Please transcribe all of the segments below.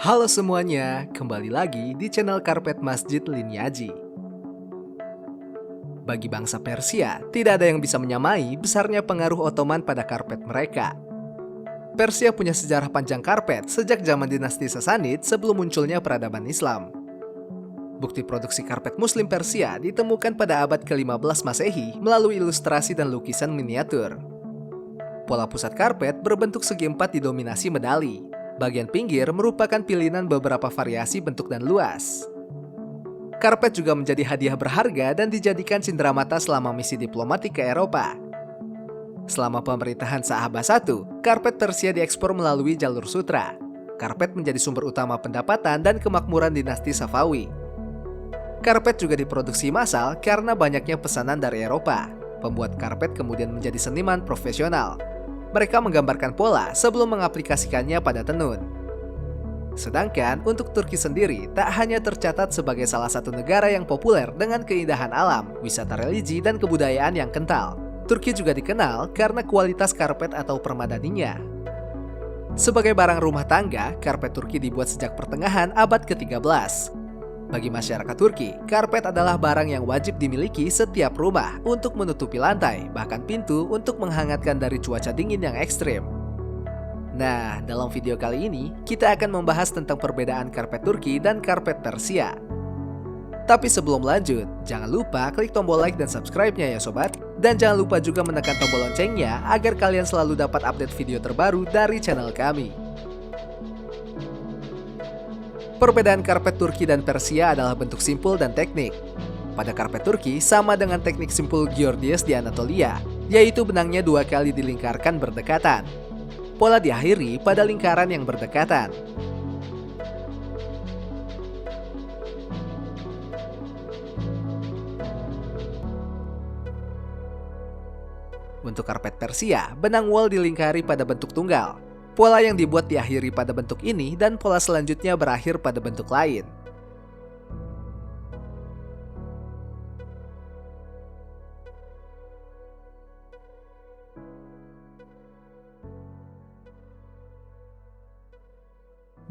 Halo semuanya, kembali lagi di channel Karpet Masjid Linyaji. Bagi bangsa Persia, tidak ada yang bisa menyamai besarnya pengaruh Ottoman pada karpet mereka. Persia punya sejarah panjang karpet sejak zaman dinasti Sasanid sebelum munculnya peradaban Islam. Bukti produksi karpet Muslim Persia ditemukan pada abad ke-15 Masehi melalui ilustrasi dan lukisan miniatur. Pola pusat karpet berbentuk segi empat didominasi medali. Bagian pinggir merupakan pilihan beberapa variasi bentuk dan luas. Karpet juga menjadi hadiah berharga dan dijadikan cenderamata selama misi diplomatik ke Eropa. Selama pemerintahan Shah Abbas I, karpet Persia diekspor melalui jalur sutra. Karpet menjadi sumber utama pendapatan dan kemakmuran dinasti Safawi. Karpet juga diproduksi massal karena banyaknya pesanan dari Eropa. Pembuat karpet kemudian menjadi seniman profesional. Mereka menggambarkan pola sebelum mengaplikasikannya pada tenun. Sedangkan untuk Turki sendiri tak hanya tercatat sebagai salah satu negara yang populer dengan keindahan alam, wisata religi, dan kebudayaan yang kental. Turki juga dikenal karena kualitas karpet atau permadaninya. Sebagai barang rumah tangga, karpet Turki dibuat sejak pertengahan abad ke-13. Bagi masyarakat Turki, karpet adalah barang yang wajib dimiliki setiap rumah untuk menutupi lantai, bahkan pintu untuk menghangatkan dari cuaca dingin yang ekstrim. Nah, dalam video kali ini, kita akan membahas tentang perbedaan karpet Turki dan karpet Persia. Tapi sebelum lanjut, jangan lupa klik tombol like dan subscribe-nya ya sobat. Dan jangan lupa juga menekan tombol loncengnya agar kalian selalu dapat update video terbaru dari channel kami. Perbedaan karpet Turki dan Persia adalah bentuk simpul dan teknik. Pada karpet Turki sama dengan teknik simpul Giordias di Anatolia, yaitu benangnya dua kali dilingkarkan berdekatan. Pola diakhiri pada lingkaran yang berdekatan. Untuk karpet Persia, benang wol dilingkari pada bentuk tunggal. Pola yang dibuat diakhiri pada bentuk ini dan pola selanjutnya berakhir pada bentuk lain.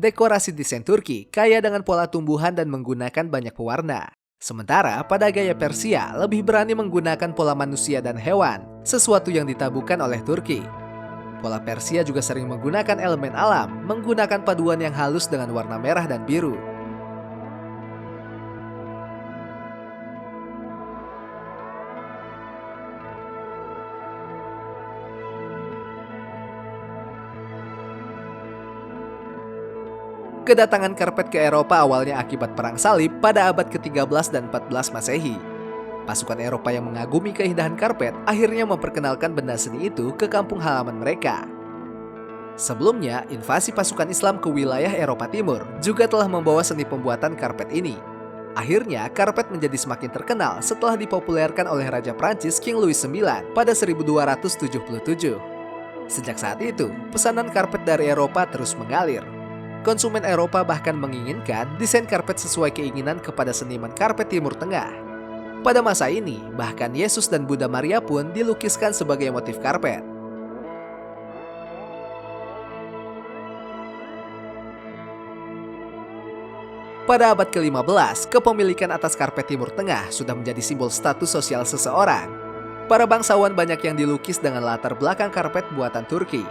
Dekorasi desain Turki kaya dengan pola tumbuhan dan menggunakan banyak pewarna. Sementara pada gaya Persia lebih berani menggunakan pola manusia dan hewan, sesuatu yang ditabuhkan oleh Turki. Pola Persia juga sering menggunakan elemen alam, menggunakan paduan yang halus dengan warna merah dan biru. Kedatangan karpet ke Eropa awalnya akibat perang salib pada abad ke-13 dan 14 Masehi. Pasukan Eropa yang mengagumi keindahan karpet akhirnya memperkenalkan benda seni itu ke kampung halaman mereka. Sebelumnya, invasi pasukan Islam ke wilayah Eropa Timur juga telah membawa seni pembuatan karpet ini. Akhirnya, karpet menjadi semakin terkenal setelah dipopulerkan oleh Raja Prancis King Louis IX pada 1277. Sejak saat itu, pesanan karpet dari Eropa terus mengalir. Konsumen Eropa bahkan menginginkan desain karpet sesuai keinginan kepada seniman karpet Timur Tengah. Pada masa ini, bahkan Yesus dan Bunda Maria pun dilukiskan sebagai motif karpet. Pada abad ke-15, kepemilikan atas karpet Timur Tengah sudah menjadi simbol status sosial seseorang. Para bangsawan banyak yang dilukis dengan latar belakang karpet buatan Turki.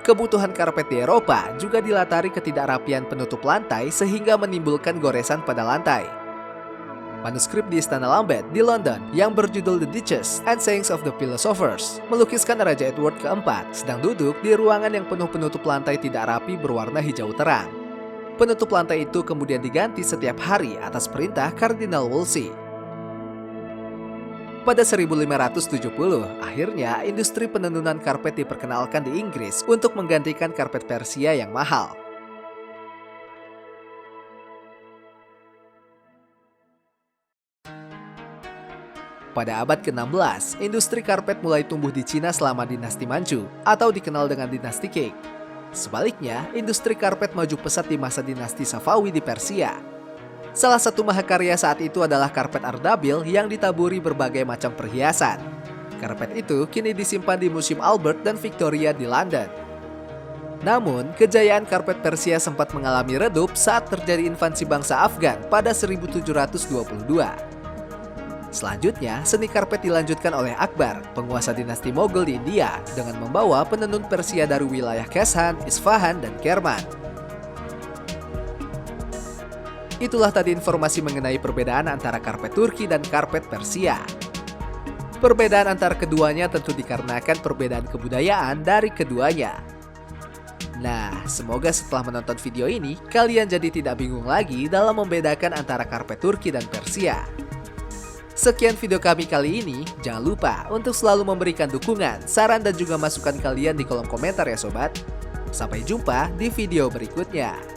Kebutuhan karpet di Eropa juga dilatari ketidakrapian penutup lantai sehingga menimbulkan goresan pada lantai. Manuskrip di Istana Lambeth di London yang berjudul The Duchess and Sayings of the Philosophers melukiskan Raja Edward keempat sedang duduk di ruangan yang penuh penutup lantai tidak rapi berwarna hijau terang. Penutup lantai itu kemudian diganti setiap hari atas perintah Kardinal Wolsey. Pada 1570, akhirnya industri penenunan karpet diperkenalkan di Inggris untuk menggantikan karpet Persia yang mahal. Pada abad ke-16, industri karpet mulai tumbuh di Cina selama dinasti Manchu atau dikenal dengan dinasti Qing. Sebaliknya, industri karpet maju pesat di masa dinasti Safawi di Persia. Salah satu mahakarya saat itu adalah karpet Ardabil yang ditaburi berbagai macam perhiasan. Karpet itu kini disimpan di Museum Albert dan Victoria di London. Namun, kejayaan karpet Persia sempat mengalami redup saat terjadi invasi bangsa Afgan pada 1722. Selanjutnya, seni karpet dilanjutkan oleh Akbar, penguasa dinasti Mughal di India, dengan membawa penenun Persia dari wilayah Keshan, Isfahan, dan Kerman. Itulah tadi informasi mengenai perbedaan antara karpet Turki dan karpet Persia. Perbedaan antara keduanya tentu dikarenakan perbedaan kebudayaan dari keduanya. Nah, semoga setelah menonton video ini, kalian jadi tidak bingung lagi dalam membedakan antara karpet Turki dan Persia. Sekian video kami kali ini, jangan lupa untuk selalu memberikan dukungan, saran dan juga masukan kalian di kolom komentar ya sobat. Sampai jumpa di video berikutnya.